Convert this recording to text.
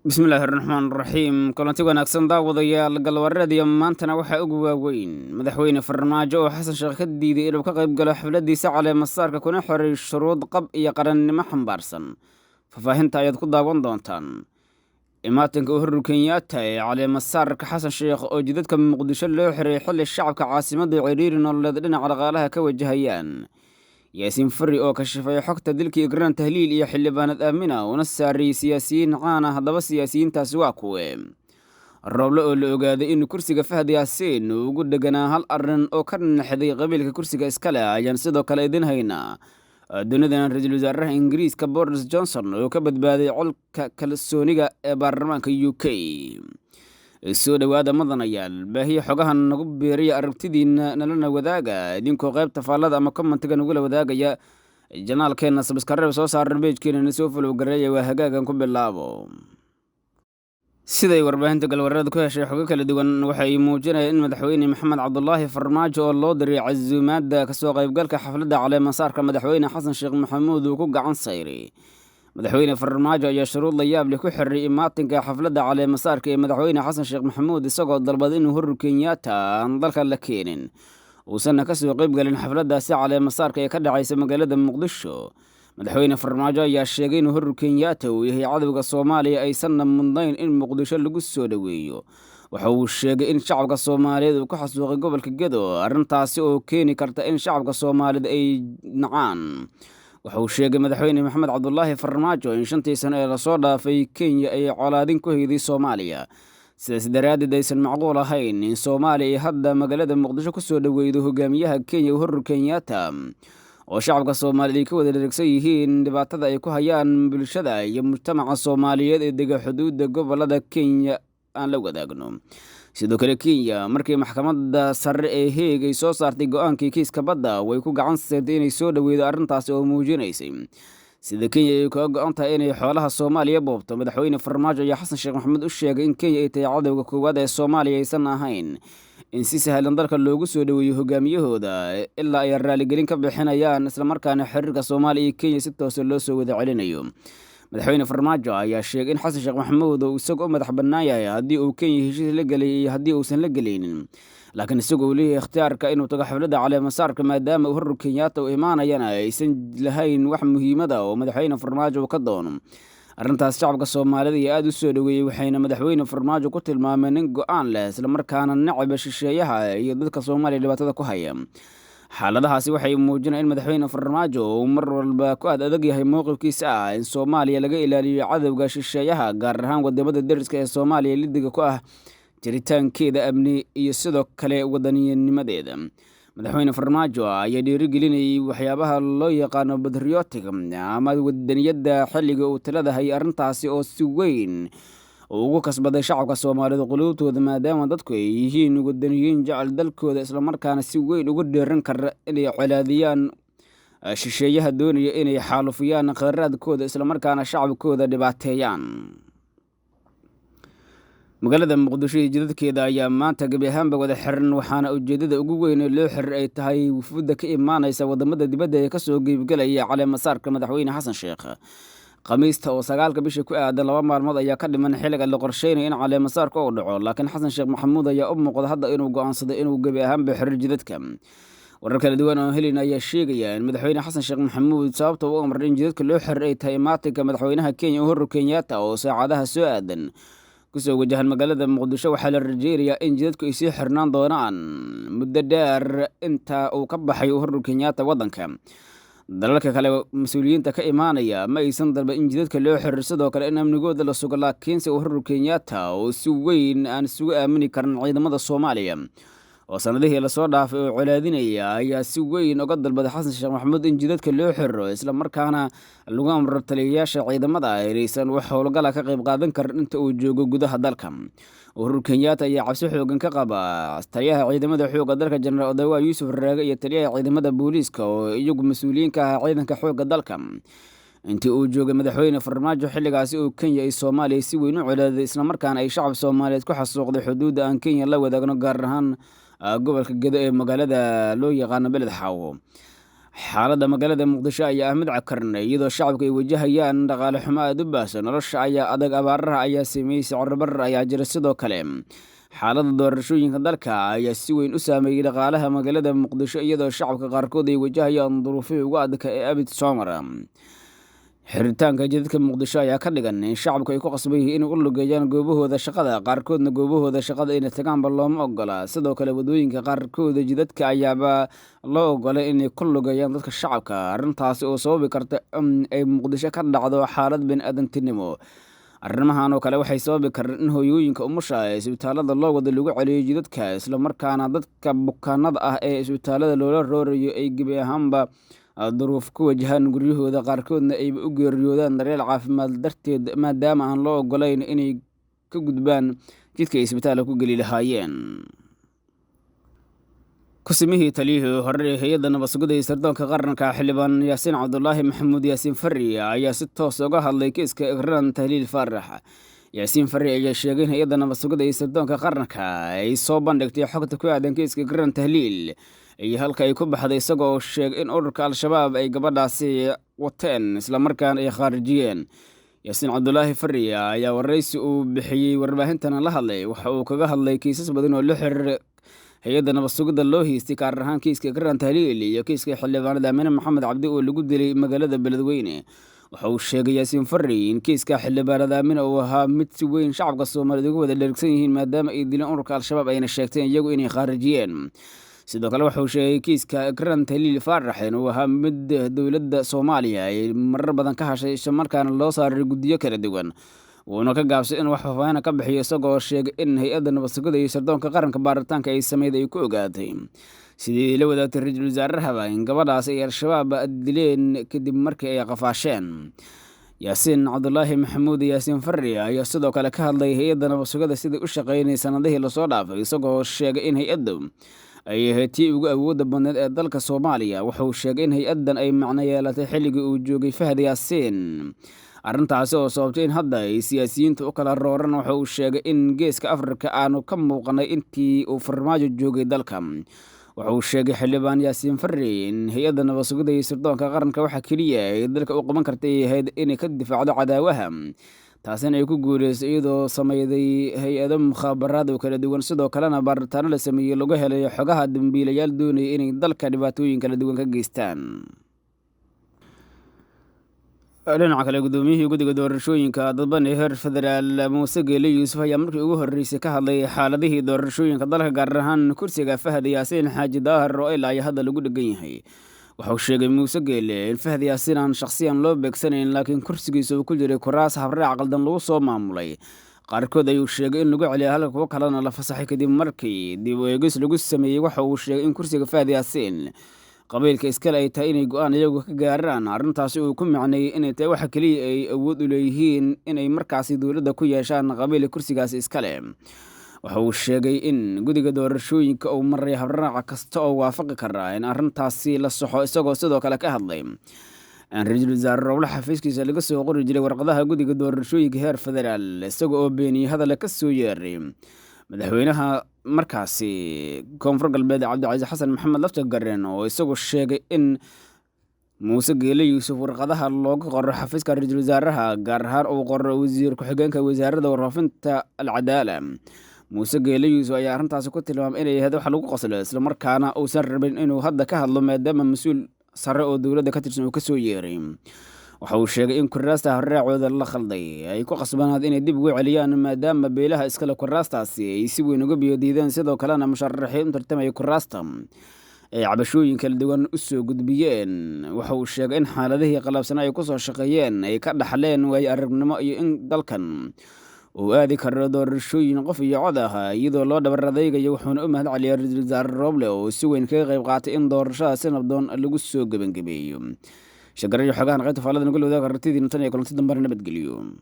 Bismillahirrahmanirrahiim. Kulanti wanaagsan daawadayaal galwareedyo maantana waxa ugu waaweyn madaxweyne Farmaajo oo Xasan Sheekh ka diiday inuu ka qayb galo xafladiisa caleemasaarka kuna xiray shuruud qab iyo qarannimo xambaarsan. Fafaahinta ayaad ku daawan doontaan. Imaatinka Uhuru Kenyatta ee caleemasaarka Xasan Sheekh oo jidadka Muqdisho loo xiray xilli shacabka caasimadda ciriiri nololeed dhinaca dhaqaalaha ka wajahayaan. Yaasiin Fari oo ka shafay xogta dilkii Igraan Tahliil iyo xildhibaanad Aamina una saariyay siyaasiyiin caan ah haddaba siyaasiyiintaasi waa kuwe Rooble oo la ogaaday in kursiga Fahad Yaasiin uu ugu dheganaa hal arrin oo ka naxday qabiilka kursiga iskale ayaan sidoo kale idin haynaa dunidan ra'iisul wasaaraha Ingiriiska Boris Johnson oo ka badbaaday colka kalsooniga ee baarlamaanka UK. soo dhawaada madanayaal baahiya xogahan nagu beeriya aragtidiina nalana wadaaga idinkoo qaybta faallada ama commentiga nagula wadaagaya janaalkeena subscribe soo saar page-keena soo follow gareeya waa hagaagan ku bilaabo. Siday warbaahinta galwareed ku heshay xogo kala duwan waxay muujinayaan in madaxweyne Maxamed Cabdullaahi Farmaajo oo loo diray casuumaadda ka soo qaybgalka xafladda caleemasaarka madaxweyne Xasan Sheekh Maxamuud uu ku gacan sayray. madaxweyne Farmaajo ayaa shuruud la yaab leh ku xiray imaatinka xafladda caleemasaarka ee madaxweyne Xasan Sheekh Maxamuud isagoo dalbaday in Uhuru Kenyatta aan dalka la keenin uusan ka soo qayb galin xafladdaasi caleemasaarka ee ka dhacaysa magaalada Muqdisho. madaxweyne Farmaajo ayaa sheegay in Uhuru Kenyatta uu yahay cadawga Soomaaliya aysan mudnayn in Muqdisho lagu soo dhaweeyo. waxa uu sheegay in shacabka Soomaaliyeed uu ku xasuuqay gobolka Gedo arrintaasi oo keeni karta in shacabka Soomaaliyeed ay nacaan. waxa uu sheegay madaxweyne Maxamed Cabdullaahi Farmaajo in 5 sano ee la soo dhaafay Kenya ay colaadin ku hayday Soomaaliya sidaas daraaddeed aysan macquul ahayn in Soomaaliya hadda magaalada Muqdisho ku soo dhaweeydo hogaamiyaha Kenya Uhuru Kenyatta oo shacabka Soomaaliyeed ka wada dheregsan yihiin dhibaatada ay ku hayaan bulshada iyo mujtamaca Soomaaliyeed ee dega xuduudda gobolada Kenya aan la wadaagno. sidoo kale Kenya markii maxkamadda sare ee Hague ay soo saartay go'aankii kiiska badda way ku gacan saartay inay soo dhaweeydo arrintaasi oo muujinaysay sida Kenya ay ka go'an tahay inay xoolaha Soomaaliya boobto. madaxweyne Farmaajo ayaa Xasan Sheekh Maxamuud u sheegay in Kenya ay tahay cadawga koowaad ee Soomaaliya aysan ahayn in si sahlan dalka loogu soo dhaweeyo hogaamiyahooda ilaa ay raaligelin ka bixinayaan isla markaana xiriirka Soomaaliya iyo Kenya si toos ah loo soo wada celinayo. madaxweyne Farmaajo ayaa sheegay in Xasan Sheekh Maxamuud uu isagoo madax bannaan yahay haddii uu Kenya heshiis la galay iyo haddii uusan la galaynin, laakiin isagoo uu leeyahay ikhtiyaarka inuu tago xafladda caleemasaarka maadaama Uhuru Kenyatta uu imaanayana aysan lahayn wax muhiimada oo madaxweyne Farmaajo uu ka doono. arrintaas shacabka Soomaaliyeed ayaa aad u soo dhaweeyay waxayna madaxweyne Farmaajo ku tilmaameen nin go'aan leh isla markaana nacab shisheeyaha iyo dadka Soomaaliya dhibaatada ku haya. xaaladahaasi waxay muujinayaan in madaxweyne Farmaajo uu mar walba ku adag yahay mowqifkiisa ah in Soomaaliya laga ilaaliyo cadawga shisheeyaha gaar ahaan wadamada deriska ee Soomaaliya lidiga ku ah jiritaankeeda amni iyo sidoo kale wadaniinimadeeda. madaxweyne Farmaajo ayaa dhiirigelinayay waxyaabaha loo yaqaano patriotic ama wadaniyadda xilliga uu talada hayay arrintaasi oo si weyn ugu kasbaday shacabka Soomaaliyeed qulubtooda maadaama dadku ay yihiin wadaniyiin jecel dalkooda isla markaana si weyn ugu dheeran kara inay colaadiyaan shisheeyaha doonaya inay xaalufiyaan kheyraadkooda isla markaana shacabkooda dhibaateeyaan. magaalada Muqdisho iyo jidadkeeda ayaa maanta gabi ahaanba wada xiran waxaana ujeedada ugu weyn ee loo xiray ay tahay wufuudda ka imaanaysa wadamada dibadda ee ka soo qaybgalaya caleemasaarka madaxweyne Xasan Sheekh. Khamiista oo 9 bisha ku aadan 2 maalmood ayaa ka dhiman xilliga la qorsheynayo in caleemasaarka uu dhaco, laakiin Xasan Sheekh Maxamuud ayaa u muuqda hadda inuu go'aansaday inuu gabi ahaanba xiro jidadka. warar kala duwan oo helin ayaa sheegaya in madaxweyne Xasan Sheekh Maxamuud sababta uu amray in jidadka loo xiray ay tahay imaatinka madaxweynaha Kenya Uhuru Kenyatta oo saacadaha soo aadan kusoo wajahan magaalada Muqdisho. waxaa la rajeynayaa in jidadku ay sii xirnaan doonaan muddo dheer inta uu ka baxay Uhuru Kenyatta wadanka. dalalka kale mas'uuliyiinta ka imaanaya ma aysan dalban in jidadka loo xiro sidoo kale in amnigooda la sugo, laakiinse Uhuru Kenyatta oo si weyn aan isugu aamini karin ciidamada Soomaaliya oo sanadihii la soo dhaafay oo colaadinaya ayaa si weyn uga dalbaday Xasan Sheekh Maxamuud in jidadka loo xiro isla markaana lagu amro taliyayaasha ciidamada aysan wax howlgala ka qayb qaadan karin inta uu joogo gudaha dalka. Uhuru Kenyatta ayaa cabsi xoogan ka qaba taliyaha ciidamada xoogga dalka General Odawa Yuusuf Raage iyo taliyaha ciidamada booliiska oo iyagu mas'uuliyiin ka ah ciidanka xoogga dalka. intii uu joogay madaxweyne Farmaajo xilligaasi oo Kenya ay Soomaaliya si weyn u colaadisay isla markaana ay shacab Soomaaliyeed ku xasuuqday xuduudda aan Kenya la wadaagno gaar ahaan gobolka Gedo ee magaalada loo yaqaan Beled Xaawo. xaaladda magaalada muqdisho ayaa ah mid cakarnay iyadoo shacabku ay wajahayaan dhaqaale xumo aad u baahsan nolosha ayaa adag abaaraha ayaa sameeyey sicir-barar ayaa jira sidoo kale xaaladda doorashooyinka dalka ayaa si weyn u saameeyey dhaqaalaha magaalada muqdisho iyadoo shacabka qaarkood ay wajahayaan duruufihii ugu adka ee abid soo mara xiritaanka jidadka muqdisho ayaa ka dhigan in shacabku ay ku qasban yihiin inay u lugeeyaan goobahooda shaqada qaarkoodna goobahooda shaqada inay tagaanba looma ogola sidoo kale wadooyinka qaarkooda jidadka ayaaba loo ogolay inay ku lugeeyaan dadka shacabka arrintaasi oo sababi karta in ay muqdisho ka dhacdo xaalad bini'aadantinimo arrimahan oo kale waxay sababi karaan in hooyooyinka umusha ee isbitaalada loo wada lagu celiyo jidadka islamarkaana dadka bukaanada ah ee isbitaalada loola roorayo ay gebi ahaanba duruuf ku wajahaan guryahooda qaarkoodna ayba u geeriyoodaan daryeel caafimaad darteed maadaama aan loo ogolayn inay ka gudbaan jidka ay isbitaalka ku geli lahaayeen kusimihii taliyihii hore ee hay-adda nabadsugidda iyo sirdoonka qaranka xildhibaan yaasiin cabdulaahi maxamuud yaasiin farri ayaa si toos uga hadlay kiiska ikraan tahliil faarax yaasiin farri ayaa sheegay in hay-adda nabadsugidda iyo sirdoonka qaranka ay soo bandhigtay xogta ku aadan kiiska ikraan tahliil iyo halka ay ku baxday isagoo sheegay in ururka al-shabaab ay gabadhaasi wateen islamarkaana ay khaarijiyeen yaasiin cabdulaahi farri ayaa waraysi uu bixiyey warbaahintana la hadlay waxa uu kaga hadlay kiisas badan oo la xiriira hay-adda nabadsugidda loo hiistay gaar ahaan kiiska ikraan tahliil iyo kiiska xildhibaanada amine maxamed cabdi oo lagu dilay magaalada beledweyne waxa uu sheegay yaasiin farri in kiiska xildhibaanada amine uu ahaa mid si weyn shacabka soomaaliyeed uga wada dhergsan yihiin maadaama ay dileen ururka al-shabaab ayna sheegteen iyagu inay khaarijiyeen sidoo kale waxa uu sheegay kiiska ikraan tahliil faarax inuu ahaa mid dowladda soomaaliya ay marar badan ka hashay islamarkaana loo saaray guddiyo kala duwan wuuna ka gaabsay in wax faahfaahina ka bixiyo isagoo sheegay in hay-adda nabadsugidda iyo sirdoonka qaranka baaritaanka ay sameyd ay ku ogaatay sidii la wadaagtay ra-iisul wasaarahaba in gabadhaas ay al-shabaab dileen kadib markii ay qafaasheen yaasiin cabdulaahi maxamuud yaasiin farri ayaa sidoo kale ka hadlay hay-adda nabadsugidda sidai u shaqeynay sanadihii lasoo dhaafay isagoo sheegay in hay-addu ay ahayd tii ugu awoodda badneed ee dalka soomaaliya wuxuu sheegay in hay-addan ay macno yeelatay xilligii uu joogay fahad yaasiin arrintaasi oo sababtay in hadda ay siyaasiyiinta u kala rooran waxa uu sheegay in geeska afrika aanu ka muuqanay intii uu farmaajo joogay dalka waxa uu sheegay xildhibaan yaasiin farri in hay-adda nabadsugidda iyo sirdoonka qaranka waxa keliya ay dalka u qaban kartay ay ahayd inay ka difaacdo cadaawaha taasina ay ku guuleysay iyadoo sameyday hay-ado mukhaabaraad oo kala duwan sidoo kalena baaritaano la sameeyey lagu helayo xogaha dambiilayaal doonaya inay dalka dhibaatooyin kala duwan ka geystaan dhinaca kale gudoomiyihii guddiga doorashooyinka dadban ee heer federaal muuse geele yuusuf ayaa markii ugu horreysay ka hadlay xaaladihii doorashooyinka dalka gaar ahaan kursiga fahad yaasiin xaaji daahir oo ilaa iyo hadda lagu dhegan yahay waxauu sheegay muuse geele in fahad yaasiin aan shakhsiyan loo beegsanayn laakiin kursigiisa uu ku jiray kuraas habraac qaldan lagu soo maamulay qaarkood ayuu sheegay in lagu celiya halka kuwo kalena la fasaxay kadib markii dib u eegis lagu sameeyey waxa uu sheegay in kursiga fahad yaasiin qabiilka iskale ay tahay inay go-aan iyagu ka gaaraan arrintaasi uu ku macneeyey inay tahay waxa keliya ay awood u leeyihiin inay markaasi dowladda ku yeeshaan qabiilka kursigaasi iskale waxa uu sheegay in guddiga doorashooyinka uu maray habraaca kasta oo waafaqi karaa in arrintaasi la soxo isagoo sidoo kale ka hadlay ra-iisul wasaare roble xafiiskiisa laga soo qori jiray warqadaha guddiga doorashooyinka heer federaal isaga oo beeniyey hadalla ka soo yeeray madaxweynaha markaasi koonfur galbeed cabdicasiis xasan maxamed lafta gareen oo isagu sheegay in muuse geele yuusuf warqadaha looga qoro xafiiska ra-iisul wasaaraha gaar ahaan uu qoro wasiir ku-xigeenka wasaaradda warfaafinta alcadaala muuse geele yuusuf ayaa arrintaasi ku tilmaamay inay ahayd wax lagu qoslo islamarkaana uusan rabin inuu hadda ka hadlo maadaama mas-uul sare oo dowladda ka tirsan uu ka soo yeeray waxa uu sheegay in kuraasta habraacooda la khalday ay ku qasbanaad inay dib ugu celiyaan maadaama beelaha iskale kuraastaasi ay si weyn uga biyodiideen sidoo kalena musharaxiin u tartamaya kuraasta ay cabashooyin kala duwan u soo gudbiyeen waxa uu sheegay in xaaladihii qalabsana ay ku soo shaqeeyeen ay ka dhaxleen waayo aragnimo iyo in dalkan uu aadi karo doorashooyin qof iyo cod ah iyadoo loo dhabar adeygayo wuxuuna u mahad celiyay ra-iisul wasaare roble oo si weyn kaga qayb qaatay in doorashada si nabdoon lagu soo gebangabeeyo shagarayo xogahan qaybta faaladan gol wadaag aragtidiina tan iyo kulanti dambana nabadgeliyo